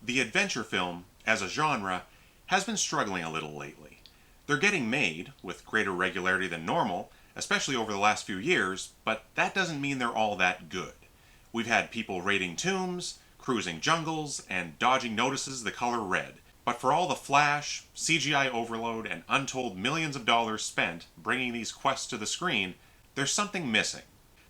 The adventure film, as a genre, has been struggling a little lately. They're getting made, with greater regularity than normal, especially over the last few years, but that doesn't mean they're all that good. We've had people raiding tombs, cruising jungles, and dodging notices the color red. But for all the flash, CGI overload, and untold millions of dollars spent bringing these quests to the screen, there's something missing.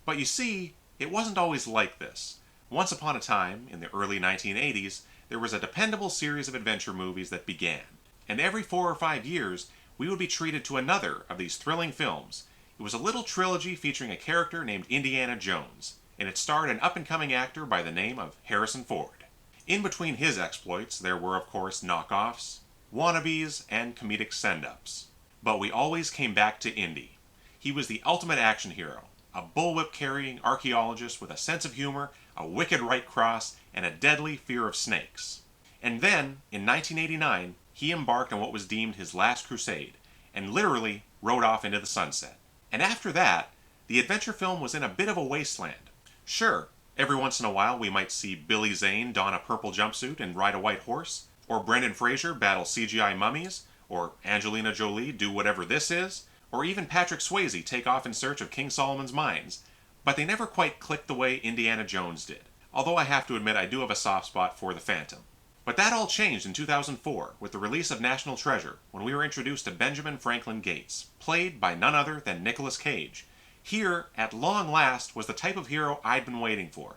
But you see, it wasn't always like this. Once upon a time, in the early 1980s, there was a dependable series of adventure movies that began. And every 4 or 5 years, we would be treated to another of these thrilling films. It was a little trilogy featuring a character named Indiana Jones, and it starred an up-and-coming actor by the name of Harrison Ford. In between his exploits, there were of course knockoffs, wannabes, and comedic send-ups. But we always came back to Indy. He was the ultimate action hero, a bullwhip-carrying archaeologist with a sense of humor, a wicked right cross, and a deadly fear of snakes. And then, in 1989, he embarked on what was deemed his last crusade, and literally rode off into the sunset. And after that, the adventure film was in a bit of a wasteland. Sure, every once in a while we might see Billy Zane don a purple jumpsuit and ride a white horse, or Brendan Fraser battle CGI mummies, or Angelina Jolie do whatever this is, or even Patrick Swayze take off in search of King Solomon's mines. But they never quite clicked the way Indiana Jones did, although I have to admit I do have a soft spot for the Phantom. But that all changed in 2004 with the release of National Treasure, when we were introduced to Benjamin Franklin Gates, played by none other than Nicolas Cage. Here, at long last, was the type of hero I'd been waiting for.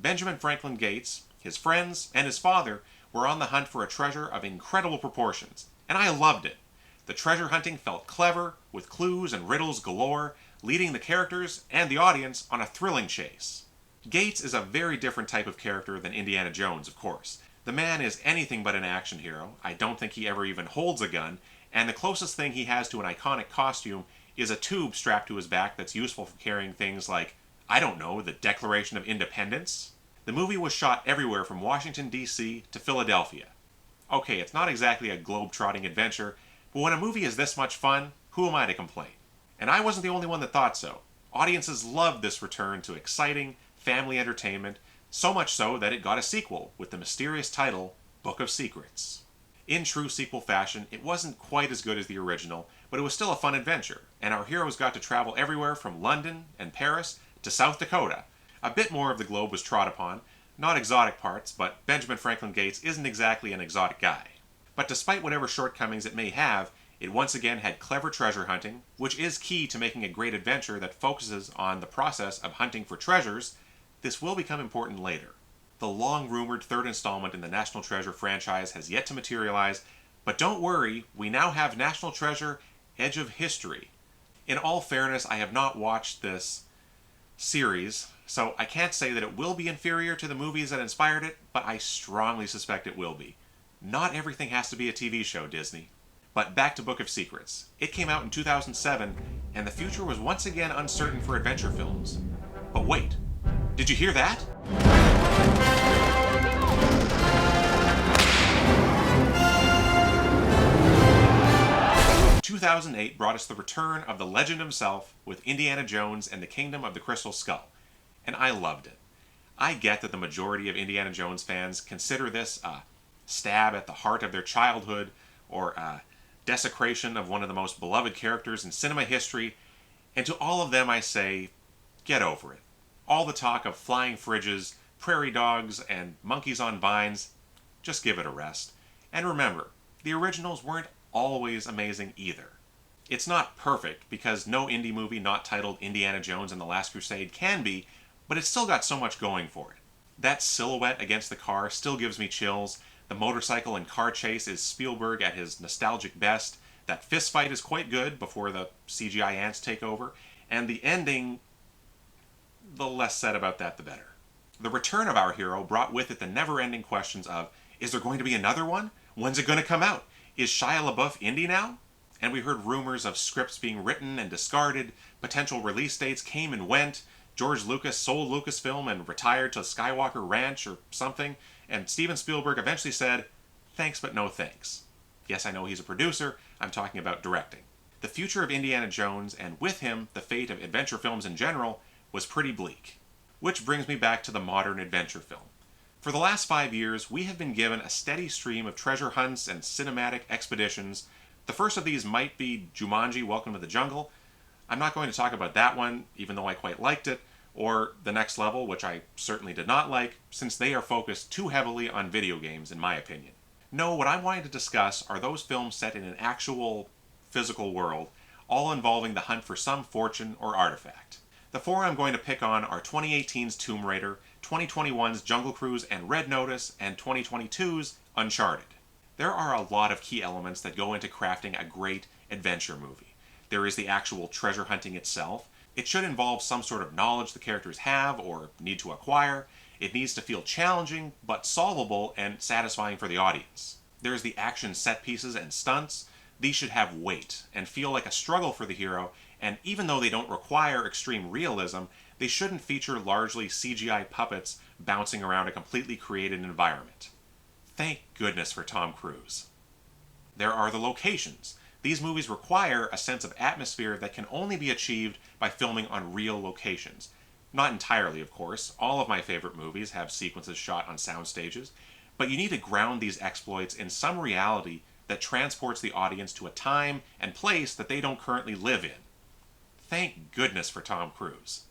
Benjamin Franklin Gates, his friends, and his father were on the hunt for a treasure of incredible proportions, and I loved it. The treasure hunting felt clever, with clues and riddles galore, leading the characters and the audience on a thrilling chase. Gates is a very different type of character than Indiana Jones, of course. The man is anything but an action hero. I don't think he ever even holds a gun, and the closest thing he has to an iconic costume is a tube strapped to his back that's useful for carrying things like, I don't know, the Declaration of Independence? The movie was shot everywhere from Washington, D.C. to Philadelphia. Okay, it's not exactly a globe-trotting adventure, but when a movie is this much fun, who am I to complain? And I wasn't the only one that thought so. Audiences loved this return to exciting, family entertainment, so much so that it got a sequel with the mysterious title, Book of Secrets. In true sequel fashion, it wasn't quite as good as the original, but it was still a fun adventure, and our heroes got to travel everywhere from London and Paris to South Dakota. A bit more of the globe was trod upon, not exotic parts, but Benjamin Franklin Gates isn't exactly an exotic guy. But despite whatever shortcomings it may have, it once again had clever treasure hunting, which is key to making a great adventure that focuses on the process of hunting for treasures. This will become important later. The long-rumored third installment in the National Treasure franchise has yet to materialize, but don't worry, we now have National Treasure Edge of History. In all fairness, I have not watched this series, so I can't say that it will be inferior to the movies that inspired it, but I strongly suspect it will be. Not everything has to be a TV show, Disney. But back to Book of Secrets. It came out in 2007, and the future was once again uncertain for adventure films. But wait, did you hear that? 2008 brought us the return of the legend himself with Indiana Jones and the Kingdom of the Crystal Skull, and I loved it. I get that the majority of Indiana Jones fans consider this a stab at the heart of their childhood, or a desecration of one of the most beloved characters in cinema history, and to all of them I say, get over it. All the talk of flying fridges, prairie dogs, and monkeys on vines, just give it a rest. And remember, the originals weren't always amazing either. It's not perfect, because no indie movie not titled Indiana Jones and the Last Crusade can be, but it's still got so much going for it. That silhouette against the car still gives me chills. The motorcycle and car chase is Spielberg at his nostalgic best. That fist fight is quite good before the CGI ants take over. And the ending, the less said about that the better. The return of our hero brought with it the never-ending questions of, is there going to be another one? When's it going to come out? Is Shia LaBeouf indie now? And we heard rumors of scripts being written and discarded, potential release dates came and went, George Lucas sold Lucasfilm and retired to Skywalker Ranch or something, and Steven Spielberg eventually said, thanks but no thanks. Yes, I know he's a producer, I'm talking about directing. The future of Indiana Jones, and with him, the fate of adventure films in general, was pretty bleak. Which brings me back to the modern adventure film. For the last 5 years, we have been given a steady stream of treasure hunts and cinematic expeditions. The first of these might be Jumanji: Welcome to the Jungle. I'm not going to talk about that one, even though I quite liked it, or The Next Level, which I certainly did not like, since they are focused too heavily on video games, in my opinion. No, what I'm wanting to discuss are those films set in an actual, physical world, all involving the hunt for some fortune or artifact. The four I'm going to pick on are 2018's Tomb Raider, 2021's Jungle Cruise and Red Notice, and 2022's Uncharted. There are a lot of key elements that go into crafting a great adventure movie. There is the actual treasure hunting itself. It should involve some sort of knowledge the characters have or need to acquire. It needs to feel challenging, but solvable and satisfying for the audience. There's the action set pieces and stunts. These should have weight and feel like a struggle for the hero, and even though they don't require extreme realism, they shouldn't feature largely CGI puppets bouncing around a completely created environment. Thank goodness for Tom Cruise. There are the locations. These movies require a sense of atmosphere that can only be achieved by filming on real locations. Not entirely, of course. All of my favorite movies have sequences shot on sound stages, but you need to ground these exploits in some reality that transports the audience to a time and place that they don't currently live in. Thank goodness for Tom Cruise.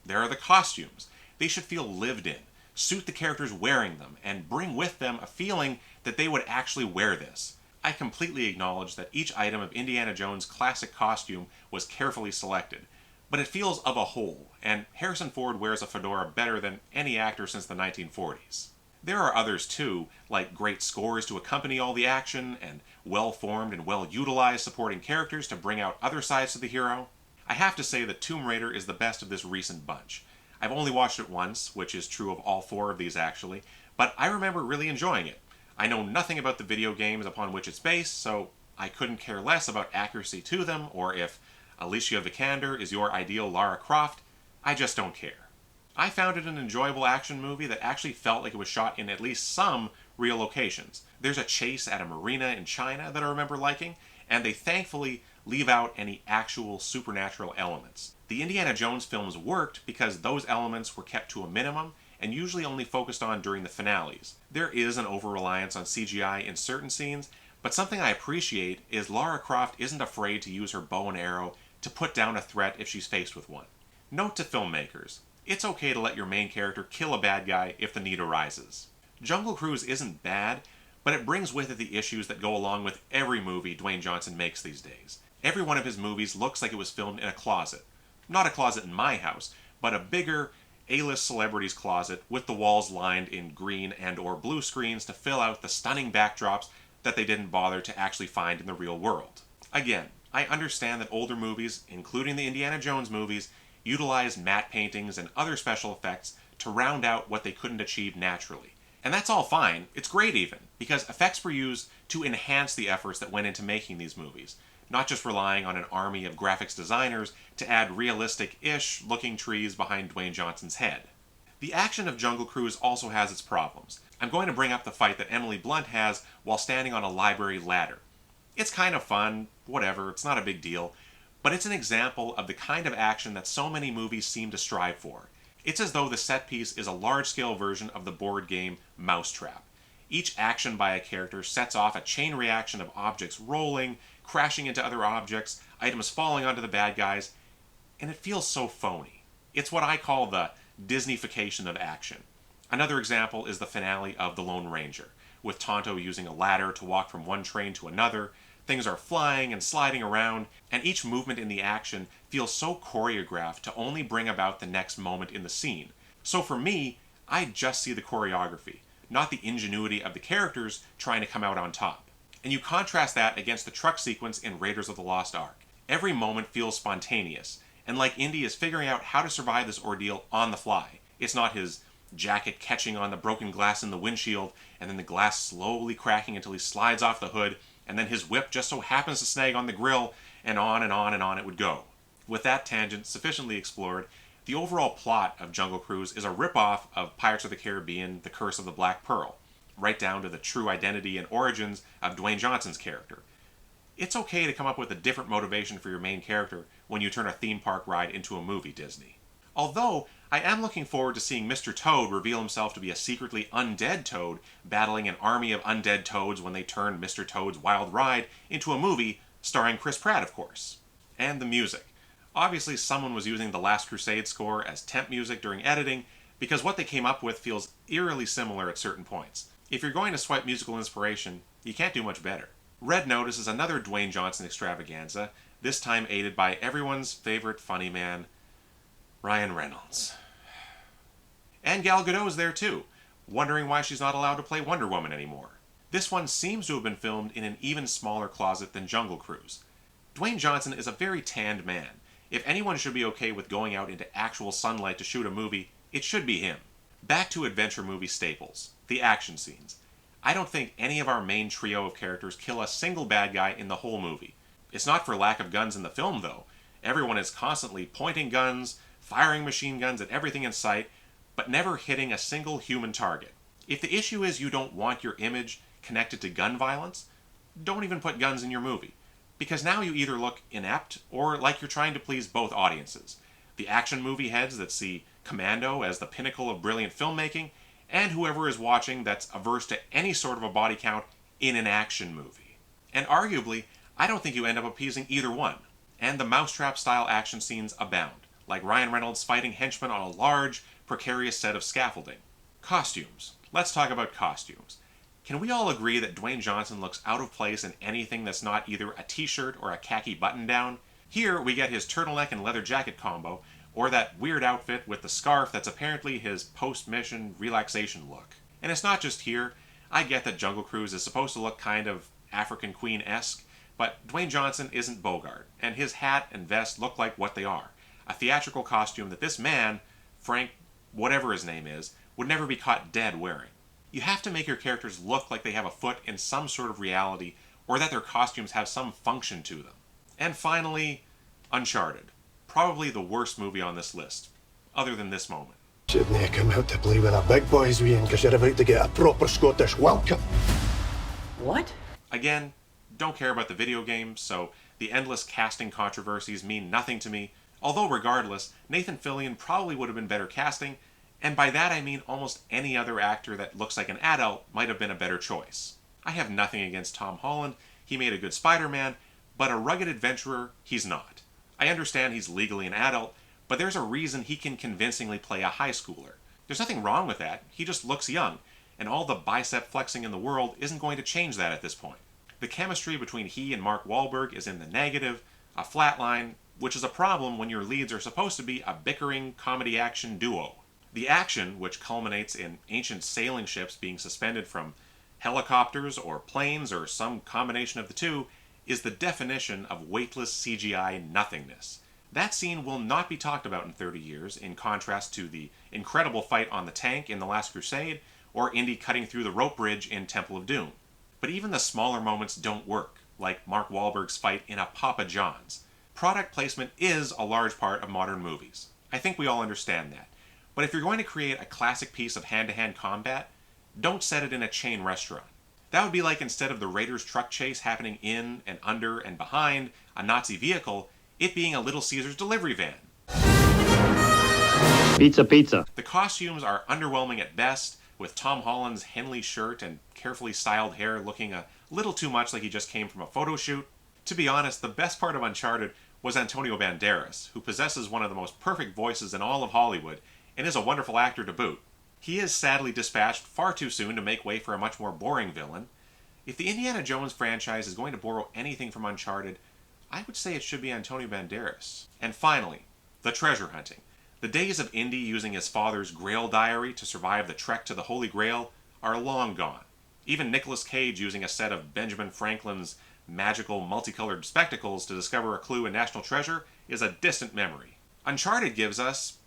There are the costumes. They should feel lived in, suit the characters wearing them, and bring with them a feeling that they would actually wear this. I completely acknowledge that each item of Indiana Jones' classic costume was carefully selected, but it feels of a whole, and Harrison Ford wears a fedora better than any actor since the 1940s. There are others too, like great scores to accompany all the action, and well-formed and well-utilized supporting characters to bring out other sides to the hero. I have to say that Tomb Raider is the best of this recent bunch. I've only watched it once, which is true of all four of these actually, but I remember really enjoying it. I know nothing about the video games upon which it's based, so I couldn't care less about accuracy to them, or if Alicia Vikander is your ideal Lara Croft. I just don't care. I found it an enjoyable action movie that actually felt like it was shot in at least some real locations. There's a chase at a marina in China that I remember liking, and they thankfully leave out any actual supernatural elements. The Indiana Jones films worked because those elements were kept to a minimum and usually only focused on during the finales. There is an over-reliance on CGI in certain scenes, but something I appreciate is Lara Croft isn't afraid to use her bow and arrow to put down a threat if she's faced with one. Note to filmmakers, it's okay to let your main character kill a bad guy if the need arises. Jungle Cruise isn't bad, but it brings with it the issues that go along with every movie Dwayne Johnson makes these days. Every one of his movies looks like it was filmed in a closet. Not a closet in my house, but a bigger, A-list celebrities closet with the walls lined in green and or blue screens to fill out the stunning backdrops that they didn't bother to actually find in the real world. Again, I understand that older movies, including the Indiana Jones movies, utilize matte paintings and other special effects to round out what they couldn't achieve naturally. And that's all fine, it's great even, because effects were used to enhance the efforts that went into making these movies, not just relying on an army of graphics designers to add realistic-ish looking trees behind Dwayne Johnson's head. The action of Jungle Cruise also has its problems. I'm going to bring up the fight that Emily Blunt has while standing on a library ladder. It's kind of fun, whatever, it's not a big deal, but it's an example of the kind of action that so many movies seem to strive for. It's as though the set piece is a large-scale version of the board game Mousetrap. Each action by a character sets off a chain reaction of objects rolling, crashing into other objects, items falling onto the bad guys, and it feels so phony. It's what I call the Disneyfication of action. Another example is the finale of The Lone Ranger, with Tonto using a ladder to walk from one train to another. Things are flying and sliding around, and each movement in the action feels so choreographed to only bring about the next moment in the scene. So for me, I just see the choreography, not the ingenuity of the characters trying to come out on top. And you contrast that against the truck sequence in Raiders of the Lost Ark. Every moment feels spontaneous, and like Indy is figuring out how to survive this ordeal on the fly. It's not his jacket catching on the broken glass in the windshield, and then the glass slowly cracking until he slides off the hood, and then his whip just so happens to snag on the grill, and on and on and on it would go. With that tangent sufficiently explored, the overall plot of Jungle Cruise is a ripoff of Pirates of the Caribbean: The Curse of the Black Pearl, right down to the true identity and origins of Dwayne Johnson's character. It's okay to come up with a different motivation for your main character when you turn a theme park ride into a movie, Disney. Although, I am looking forward to seeing Mr. Toad reveal himself to be a secretly undead Toad, battling an army of undead Toads when they turned Mr. Toad's Wild Ride into a movie starring Chris Pratt, of course. And the music. Obviously, someone was using the Last Crusade score as temp music during editing, because what they came up with feels eerily similar at certain points. If you're going to swipe musical inspiration, you can't do much better. Red Notice is another Dwayne Johnson extravaganza, this time aided by everyone's favorite funny man, Ryan Reynolds. And Gal Gadot's there too, wondering why she's not allowed to play Wonder Woman anymore. This one seems to have been filmed in an even smaller closet than Jungle Cruise. Dwayne Johnson is a very tanned man. If anyone should be okay with going out into actual sunlight to shoot a movie, it should be him. Back to adventure movie staples, the action scenes. I don't think any of our main trio of characters kill a single bad guy in the whole movie. It's not for lack of guns in the film, though. Everyone is constantly pointing guns, firing machine guns at everything in sight, but never hitting a single human target. If the issue is you don't want your image connected to gun violence, don't even put guns in your movie. Because now you either look inept or like you're trying to please both audiences. The action movie heads that see Commando as the pinnacle of brilliant filmmaking, and whoever is watching that's averse to any sort of a body count in an action movie. And arguably, I don't think you end up appeasing either one. And the mousetrap style action scenes abound, like Ryan Reynolds fighting henchmen on a large, precarious set of scaffolding. Costumes. Let's talk about costumes. Can we all agree that Dwayne Johnson looks out of place in anything that's not either a t-shirt or a khaki button-down? Here we get his turtleneck and leather jacket combo, or that weird outfit with the scarf that's apparently his post-mission relaxation look. And it's not just here. I get that Jungle Cruise is supposed to look kind of African Queen-esque, but Dwayne Johnson isn't Bogart, and his hat and vest look like what they are. A theatrical costume that this man, Frank, whatever his name is, would never be caught dead wearing. You have to make your characters look like they have a foot in some sort of reality, or that their costumes have some function to them. And finally, Uncharted. Probably the worst movie on this list, other than this moment. Shouldn't have come out to play with the big boys, Ian, because you're about to get a proper Scottish welcome. What? Again, don't care about the video game, so the endless casting controversies mean nothing to me, although regardless, Nathan Fillion probably would have been better casting, and by that I mean almost any other actor that looks like an adult might have been a better choice. I have nothing against Tom Holland, he made a good Spider-Man, but a rugged adventurer, he's not. I understand he's legally an adult, but there's a reason he can convincingly play a high schooler. There's nothing wrong with that, he just looks young, and all the bicep flexing in the world isn't going to change that at this point. The chemistry between he and Mark Wahlberg is in the negative, a flat line, which is a problem when your leads are supposed to be a bickering comedy-action duo. The action, which culminates in ancient sailing ships being suspended from helicopters or planes or some combination of the two, is the definition of weightless CGI nothingness. That scene will not be talked about in 30 years, in contrast to the incredible fight on the tank in The Last Crusade, or Indy cutting through the rope bridge in Temple of Doom. But even the smaller moments don't work, like Mark Wahlberg's fight in a Papa John's. Product placement is a large part of modern movies. I think we all understand that. But if you're going to create a classic piece of hand-to-hand combat, don't set it in a chain restaurant. That would be like instead of the Raiders truck chase happening in and under and behind a Nazi vehicle, it being a Little Caesars delivery van. Pizza, pizza. The costumes are underwhelming at best, with Tom Holland's Henley shirt and carefully styled hair looking a little too much like he just came from a photo shoot. To be honest, the best part of Uncharted was Antonio Banderas, who possesses one of the most perfect voices in all of Hollywood, and is a wonderful actor to boot. He is sadly dispatched far too soon to make way for a much more boring villain. If the Indiana Jones franchise is going to borrow anything from Uncharted, I would say it should be Antonio Banderas. And finally, the treasure hunting. The days of Indy using his father's Grail diary to survive the trek to the Holy Grail are long gone. Even Nicolas Cage using a set of Benjamin Franklin's magical multicolored spectacles to discover a clue in National Treasure is a distant memory. Uncharted gives us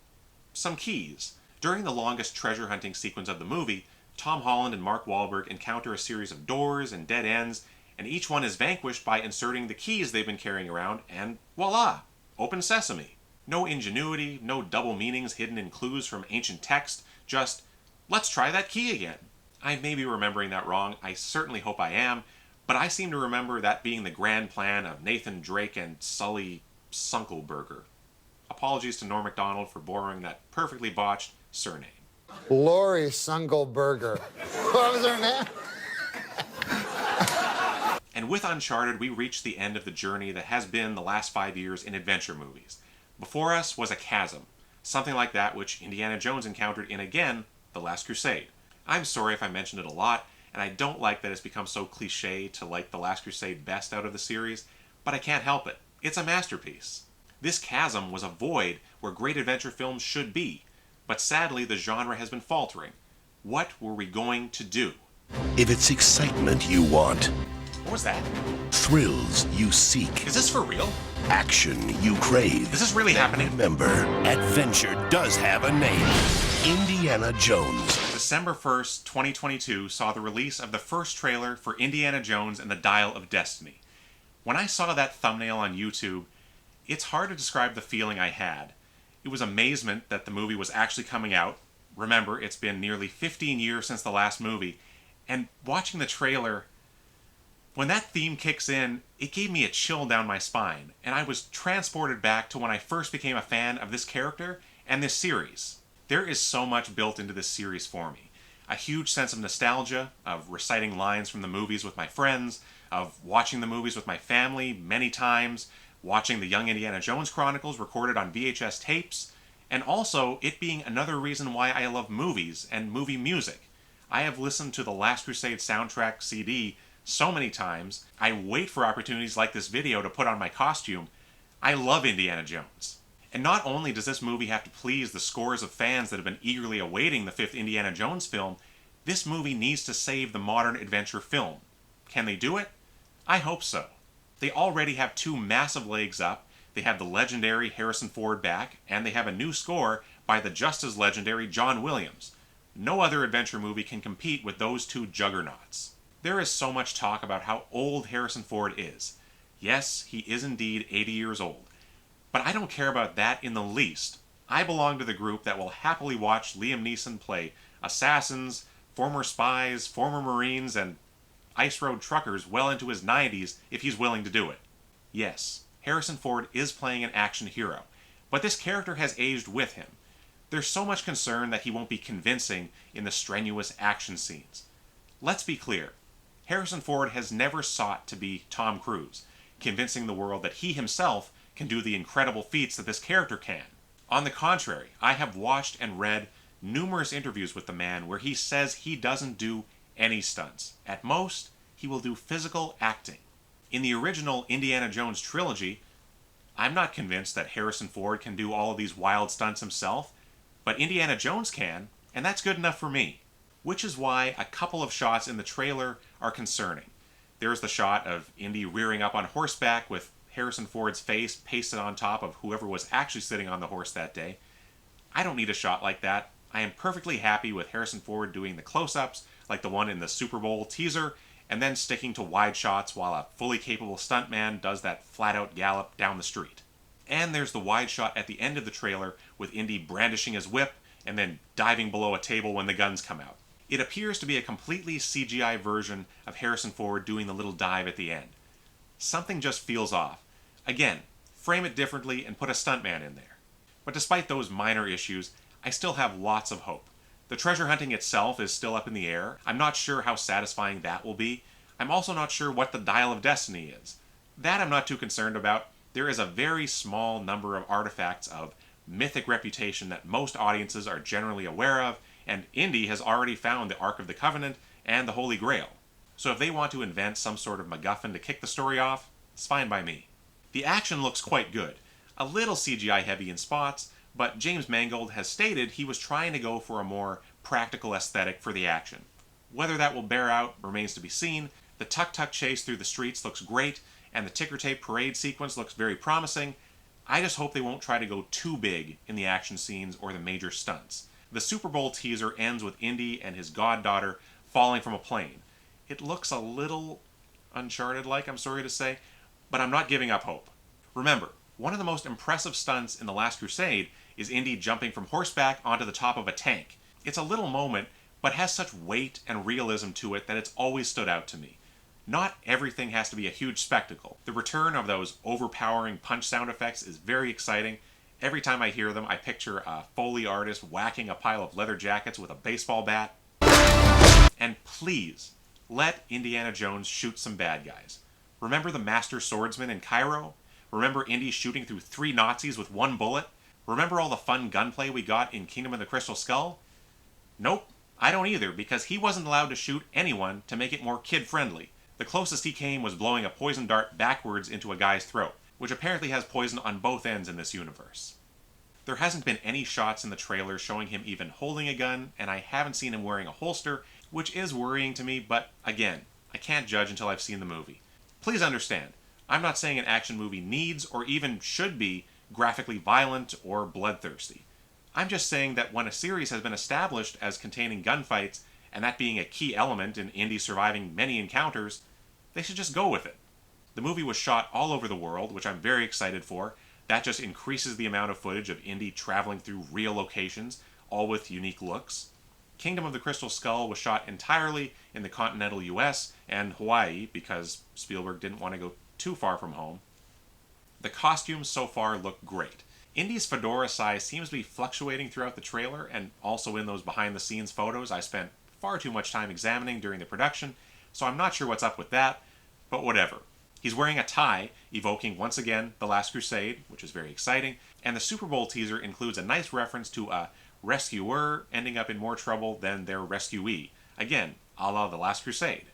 some keys. During the longest treasure hunting sequence of the movie, Tom Holland and Mark Wahlberg encounter a series of doors and dead ends, and each one is vanquished by inserting the keys they've been carrying around, and voila! Open sesame. No ingenuity, no double meanings hidden in clues from ancient text, just, let's try that key again. I may be remembering that wrong, I certainly hope I am, but I seem to remember that being the grand plan of Nathan Drake and Sully Sunkelberger. Apologies. apologies to Norm Macdonald for borrowing that perfectly botched surname. Lori Sungelberger. What was her name? And with Uncharted, we reached the end of the journey that has been the last 5 years in adventure movies. Before us was a chasm, something like that which Indiana Jones encountered in, again, The Last Crusade. I'm sorry if I mentioned it a lot, and I don't like that it's become so cliche to like The Last Crusade best out of the series, but I can't help it. It's a masterpiece. This chasm was a void where great adventure films should be, but sadly the genre has been faltering. What were we going to do? If it's excitement you want, What was that? thrills you seek, Is this for real? action you crave, Is this really happening? remember, adventure does have a name. Indiana Jones. December 1st, 2022 saw the release of the first trailer for Indiana Jones and the Dial of Destiny. When I saw that thumbnail on YouTube, it's hard to describe the feeling I had. It was amazement that the movie was actually coming out. Remember, it's been nearly 15 years since the last movie. And watching the trailer, when that theme kicks in, it gave me a chill down my spine. And I was transported back to when I first became a fan of this character and this series. There is so much built into this series for me. A huge sense of nostalgia, of reciting lines from the movies with my friends, of watching the movies with my family many times, watching the Young Indiana Jones Chronicles recorded on VHS tapes, and also it being another reason why I love movies and movie music. I have listened to the Last Crusade soundtrack CD so many times, I wait for opportunities like this video to put on my costume. I love Indiana Jones. And not only does this movie have to please the scores of fans that have been eagerly awaiting the fifth Indiana Jones film, this movie needs to save the modern adventure film. Can they do it? I hope so. They already have two massive legs up. They have the legendary Harrison Ford back, and they have a new score by the just as legendary John Williams. No other adventure movie can compete with those two juggernauts. There is so much talk about how old Harrison Ford is. Yes, he is indeed 80 years old. But I don't care about that in the least. I belong to the group that will happily watch Liam Neeson play assassins, former spies, former Marines, and ice road truckers well into his 90s if he's willing to do it. Yes, Harrison Ford is playing an action hero, but this character has aged with him. There's so much concern that he won't be convincing in the strenuous action scenes. Let's be clear, Harrison Ford has never sought to be Tom Cruise, convincing the world that he himself can do the incredible feats that this character can. On the contrary, I have watched and read numerous interviews with the man where he says he doesn't do any stunts. At most, he will do physical acting. In the original Indiana Jones trilogy, I'm not convinced that Harrison Ford can do all of these wild stunts himself, but Indiana Jones can, and that's good enough for me. Which is why a couple of shots in the trailer are concerning. There's the shot of Indy rearing up on horseback with Harrison Ford's face pasted on top of whoever was actually sitting on the horse that day. I don't need a shot like that. I am perfectly happy with Harrison Ford doing the close-ups, like the one in the Super Bowl teaser, and then sticking to wide shots while a fully capable stuntman does that flat-out gallop down the street. And there's the wide shot at the end of the trailer with Indy brandishing his whip and then diving below a table when the guns come out. It appears to be a completely CGI version of Harrison Ford doing the little dive at the end. Something just feels off. Again, frame it differently and put a stuntman in there. But despite those minor issues, I still have lots of hope. The treasure hunting itself is still up in the air. I'm not sure how satisfying that will be. I'm also not sure what the Dial of Destiny is. That I'm not too concerned about. There is a very small number of artifacts of mythic reputation that most audiences are generally aware of, and Indy has already found the Ark of the Covenant and the Holy Grail. So if they want to invent some sort of MacGuffin to kick the story off, it's fine by me. The action looks quite good. A little CGI heavy in spots, but James Mangold has stated he was trying to go for a more practical aesthetic for the action. Whether that will bear out remains to be seen. The tuk-tuk chase through the streets looks great, and the ticker tape parade sequence looks very promising. I just hope they won't try to go too big in the action scenes or the major stunts. The Super Bowl teaser ends with Indy and his goddaughter falling from a plane. It looks a little Uncharted-like, I'm sorry to say, but I'm not giving up hope. Remember, one of the most impressive stunts in The Last Crusade is Indy jumping from horseback onto the top of a tank. It's a little moment, but has such weight and realism to it that it's always stood out to me. Not everything has to be a huge spectacle. The return of those overpowering punch sound effects is very exciting, Every time I hear them, I picture a Foley artist whacking a pile of leather jackets with a baseball bat. And please, let Indiana Jones shoot some bad guys. Remember the Master Swordsman in Cairo? Remember Indy shooting through 3 Nazis with 1 bullet? Remember all the fun gunplay we got in Kingdom of the Crystal Skull? Nope, I don't either, because he wasn't allowed to shoot anyone to make it more kid-friendly. The closest he came was blowing a poison dart backwards into a guy's throat, which apparently has poison on both ends in this universe. There hasn't been any shots in the trailer showing him even holding a gun, and I haven't seen him wearing a holster, which is worrying to me, but again, I can't judge until I've seen the movie. Please understand, I'm not saying an action movie needs or even should be graphically violent or bloodthirsty. I'm just saying that when a series has been established as containing gunfights, and that being a key element in Indy surviving many encounters, they should just go with it. The movie was shot all over the world, which I'm very excited for. That just increases the amount of footage of Indy traveling through real locations, all with unique looks. Kingdom of the Crystal Skull was shot entirely in the continental US and Hawaii because Spielberg didn't want to go too far from home. The costumes so far look great. Indy's fedora size seems to be fluctuating throughout the trailer and also in those behind-the-scenes photos I spent far too much time examining during the production, so I'm not sure what's up with that, but whatever. He's wearing a tie, evoking once again The Last Crusade, which is very exciting, and the Super Bowl teaser includes a nice reference to a rescuer ending up in more trouble than their rescuee. Again, a la The Last Crusade.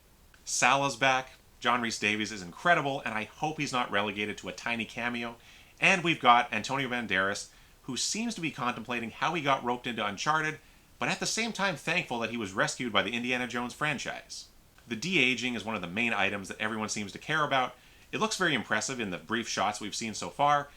Salah's back, John Rhys-Davies is incredible, and I hope he's not relegated to a tiny cameo. And we've got Antonio Banderas, who seems to be contemplating how he got roped into Uncharted, but at the same time thankful that he was rescued by the Indiana Jones franchise. The de-aging is one of the main items that everyone seems to care about. It looks very impressive in the brief shots we've seen so far.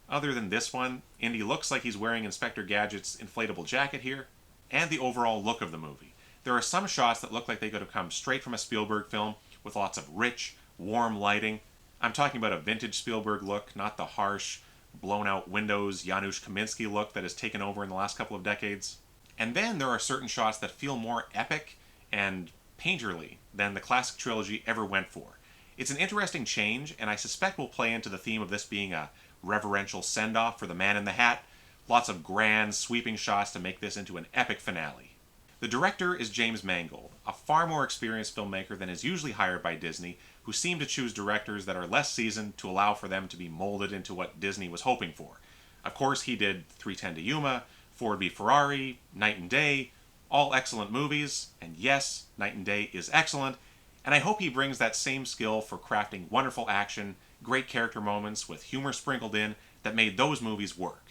Other than this one, Indy looks like he's wearing Inspector Gadget's inflatable jacket here, and the overall look of the movie. There are some shots that look like they could have come straight from a Spielberg film, with lots of rich, warm lighting. I'm talking about a vintage Spielberg look, not the harsh, blown-out windows Janusz Kaminski look that has taken over in the last couple of decades. And then there are certain shots that feel more epic and painterly than the classic trilogy ever went for. It's an interesting change, and I suspect will play into the theme of this being a reverential send-off for the Man in the Hat. Lots of grand, sweeping shots to make this into an epic finale. The director is James Mangold, a far more experienced filmmaker than is usually hired by Disney, who seem to choose directors that are less seasoned to allow for them to be molded into what Disney was hoping for. Of course, he did 3:10 to Yuma, Ford v Ferrari, Night and Day, all excellent movies, and yes, Night and Day is excellent, and I hope he brings that same skill for crafting wonderful action, great character moments with humor sprinkled in that made those movies work.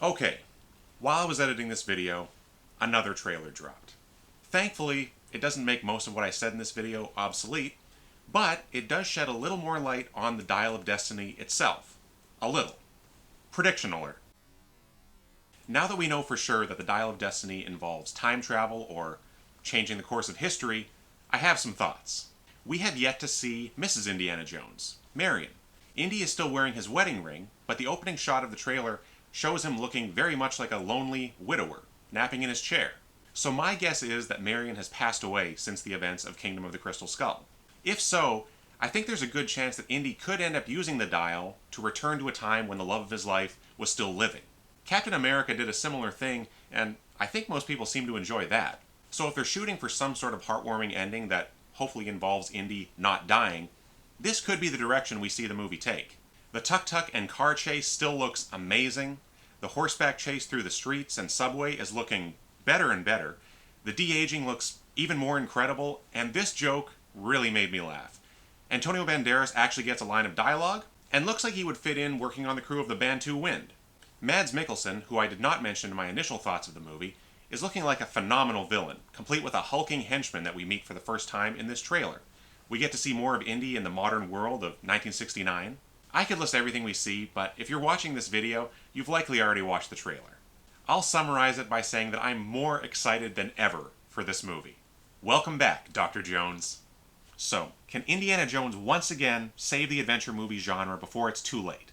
Okay, while I was editing this video, another trailer dropped. Thankfully, it doesn't make most of what I said in this video obsolete, but it does shed a little more light on the Dial of Destiny itself. A little. Prediction alert. Now that we know for sure that the Dial of Destiny involves time travel or changing the course of history, I have some thoughts. We have yet to see Mrs. Indiana Jones, Marion. Indy is still wearing his wedding ring, but the opening shot of the trailer shows him looking very much like a lonely widower, napping in his chair. So my guess is that Marion has passed away since the events of Kingdom of the Crystal Skull. If so, I think there's a good chance that Indy could end up using the dial to return to a time when the love of his life was still living. Captain America did a similar thing, and I think most people seem to enjoy that. So if they're shooting for some sort of heartwarming ending that hopefully involves Indy not dying, this could be the direction we see the movie take. The tuk-tuk and car chase still looks amazing. The horseback chase through the streets and subway is looking better and better. The de-aging looks even more incredible, and this joke really made me laugh. Antonio Banderas actually gets a line of dialogue, and looks like he would fit in working on the crew of the Bantu Wind. Mads Mikkelsen, who I did not mention in my initial thoughts of the movie, is looking like a phenomenal villain, complete with a hulking henchman that we meet for the first time in this trailer. We get to see more of Indy in the modern world of 1969. I could list everything we see, but if you're watching this video, you've likely already watched the trailer. I'll summarize it by saying that I'm more excited than ever for this movie. Welcome back, Dr. Jones. So, can Indiana Jones once again save the adventure movie genre before it's too late?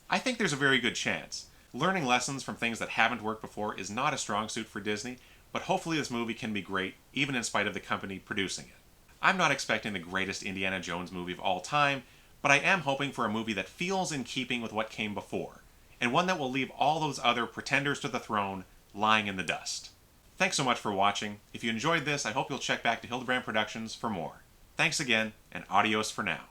I think there's a very good chance. Learning lessons from things that haven't worked before is not a strong suit for Disney, but hopefully this movie can be great, even in spite of the company producing it. I'm not expecting the greatest Indiana Jones movie of all time, but I am hoping for a movie that feels in keeping with what came before. and one that will leave all those other pretenders to the throne lying in the dust. Thanks so much for watching. If you enjoyed this, I hope you'll check back to Hildebrand Productions for more. Thanks again, and adios for now.